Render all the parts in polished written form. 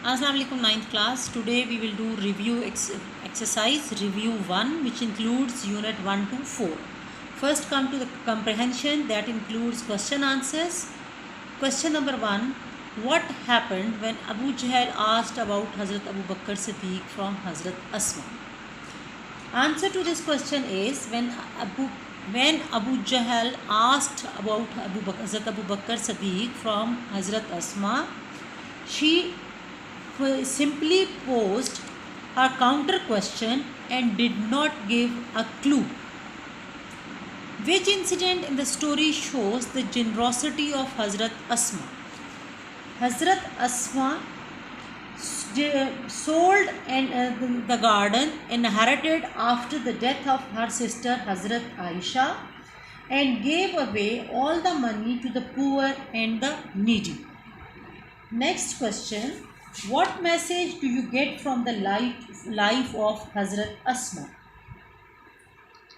Assalamu alaikum, ninth class. Today we will do exercise review 1, which includes unit 1 to 4. First come to the comprehension, that includes question answers. Question number 1: what happened when Abu Jahl asked about Hazrat Abu Bakr Siddiq from Hazrat Asma? Answer to this question is when Abu Jahl asked about Hazrat Abu Bakr Siddiq from Hazrat Asma, she simply posed a counter question and did not give a clue. Which incident in the story shows the generosity of Hazrat Asma? Hazrat Asma sold the garden inherited after the death of her sister Hazrat Aisha and gave away all the money to the poor and the needy. Next question: what message do you get from the life of Hazrat Asma?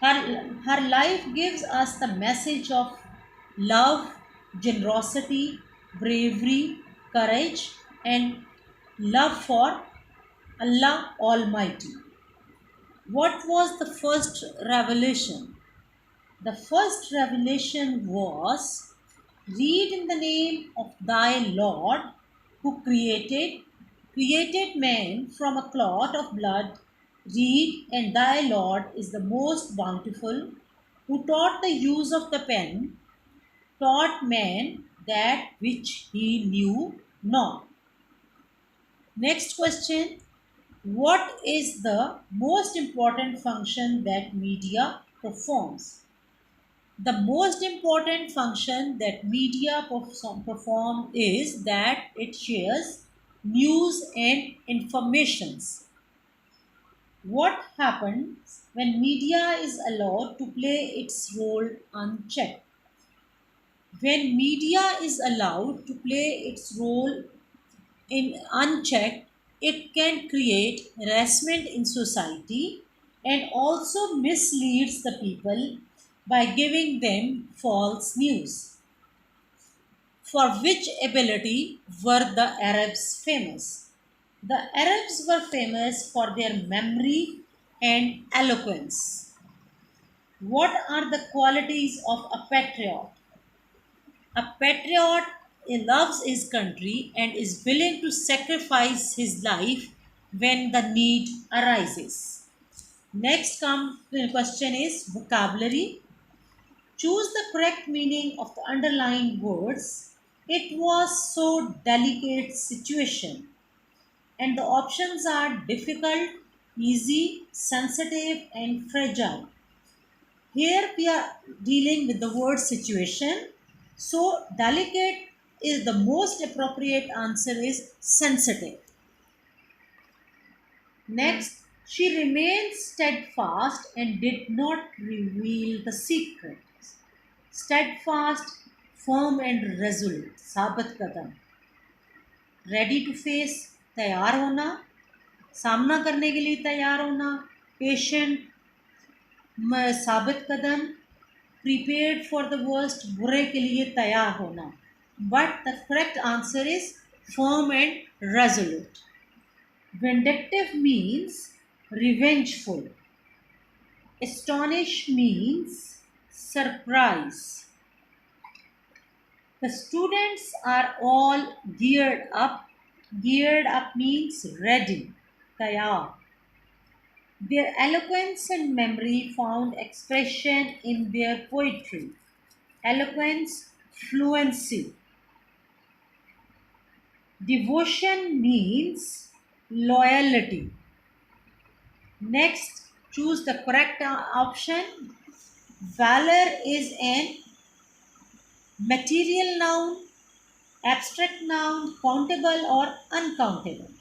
Her life gives us the message of love, generosity, bravery, courage, and love for Allah Almighty. What was the first revelation? The first revelation was, read in the name of thy Lord who created man from a clot of blood. Read, and thy Lord is the most bountiful, who taught the use of the pen, taught man that which he knew not. Next question: what is the most important function that media performs? The most important function that media perform is that it shares news and informations. What happens when media is allowed to play its role unchecked? When media is allowed to play its role in unchecked, it can create harassment in society and also misleads the people by giving them false news. For which ability were the Arabs famous? The Arabs were famous for their memory and eloquence. What are the qualities of a patriot? A patriot loves his country and is willing to sacrifice his life when the need arises. Next question is vocabulary. Choose the correct meaning of the underlined words. It was so delicate situation. And the options are difficult, easy, sensitive, and fragile. Here we are dealing with the word situation. So delicate is the most appropriate answer is sensitive. Next, she remained steadfast and did not reveal the secret. Steadfast, firm and resolute. साबित कदम. Ready to face, तैयार होना, सामना करने के लिए तैयार होना. Patient, साबित कदम. Prepared for the worst, बुरे के लिए तैयार होना. But the correct answer is firm and resolute. Vindictive means revengeful. Astonish means surprise. The students are all geared up. Geared up means ready, tayar. Their eloquence and memory found expression in their poetry. Eloquence, fluency. Devotion means loyalty. Next, choose the correct option. Valor is an material noun, abstract noun, countable or uncountable.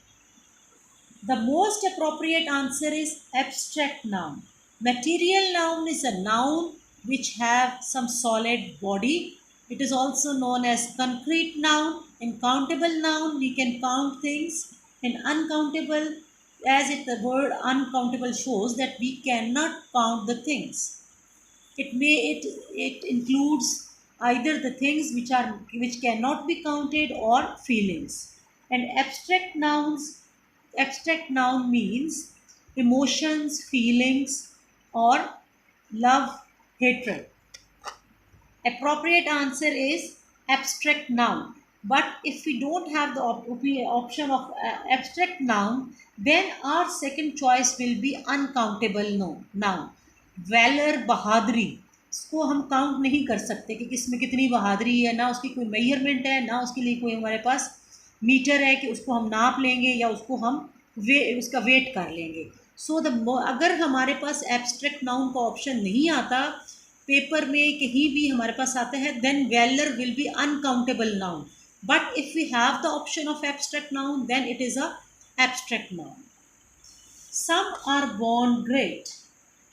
The most appropriate answer is abstract noun. Material noun is a noun which have some solid body. It is also known as concrete noun. In countable noun, we can count things. In uncountable, the word uncountable shows that we cannot count the things. It includes either the things which cannot be counted or feelings. And abstract noun means emotions, feelings, or love, hatred. Appropriate answer is abstract noun. But if we don't have the option of abstract noun, then our second choice will be uncountable noun. Valor, बहादुरी, इसको हम count नहीं कर सकते कि किसमें कितनी बहादुरी है, ना उसकी कोई मेजरमेंट है, ना उसके लिए कोई हमारे पास मीटर है कि उसको हम नाप लेंगे या उसको हम उसका वेट कर लेंगे. सो अगर हमारे पास एब्स्ट्रैक्ट नाउन का ऑप्शन नहीं आता पेपर में, कहीं भी हमारे पास आता है, then valour will be uncountable noun. But if we have the option of abstract noun, then it is a abstract noun. Some are born great.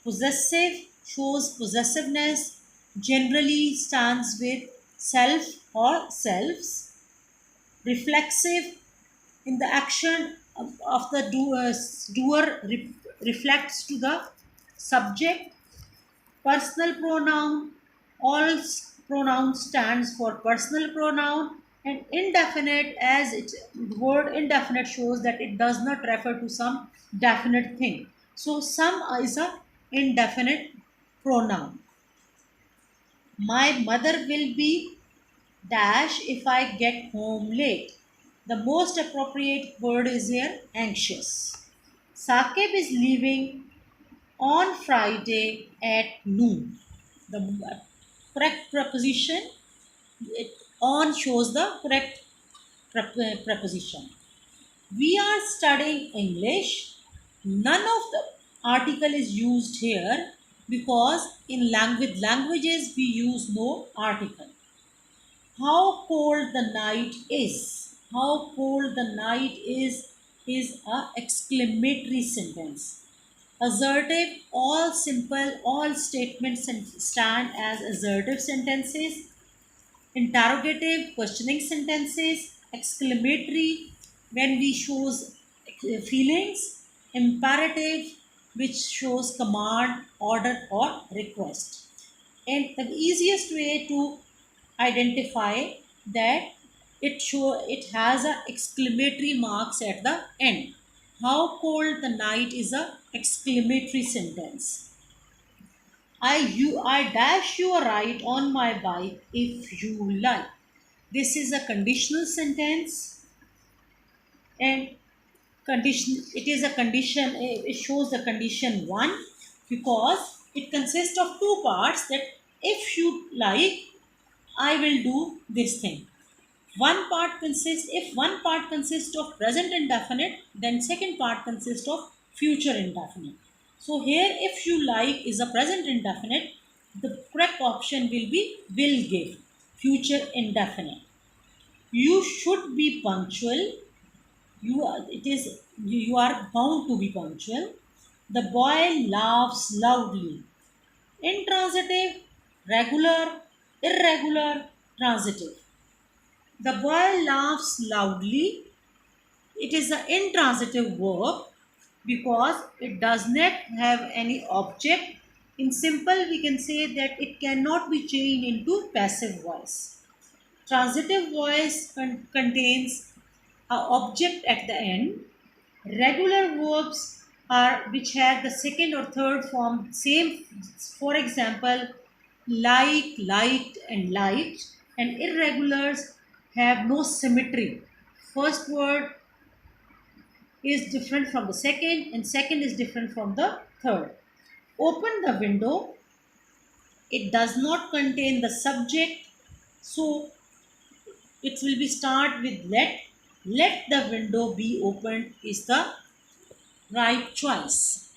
Possessive shows possessiveness, generally stands with self or selves. Reflexive, in the action of the doer reflects to the subject. Personal pronoun, all pronoun stands for personal pronoun. And indefinite, as the word indefinite shows that it does not refer to some definite thing. So some is a indefinite pronoun. My mother will be dash if I get home late. The most appropriate word is here anxious. Saqib is leaving on Friday at noon. The correct preposition, on shows the correct preposition. We are studying English. None of the article is used here because in languages we use no article. How cold the night is. How cold the night is a exclamatory sentence. Assertive, all simple, all statements stand as assertive sentences. Interrogative, questioning sentences. Exclamatory, when we shows feelings. Imperative, which shows command, order, or request. And the easiest way to identify that it has a exclamatory marks at the end. How cold the night is a exclamatory sentence. I dash you a ride on my bike if you like. This is a conditional sentence, and it is a condition. It shows the condition 1 because it consists of two parts. That if you like, I will do this thing. If one part consists of present indefinite, then second part consists of future indefinite. So here, if you like is a present indefinite, the correct option will be will give, future indefinite. You should be punctual. You are bound to be punctual. The boy laughs loudly. Intransitive, regular, irregular, transitive. The boy laughs loudly. It is an intransitive verb because it does not have any object. In simple, we can say that it cannot be changed into passive voice. Transitive voice contains an object at the end. Regular verbs are which have the second or third form same. For example, like, liked, and liked. And irregulars have no symmetry. First word is different from the second, and second is different from the third. Open the window. It does not contain the subject, so it will be start with let. Let the window be opened is the right choice.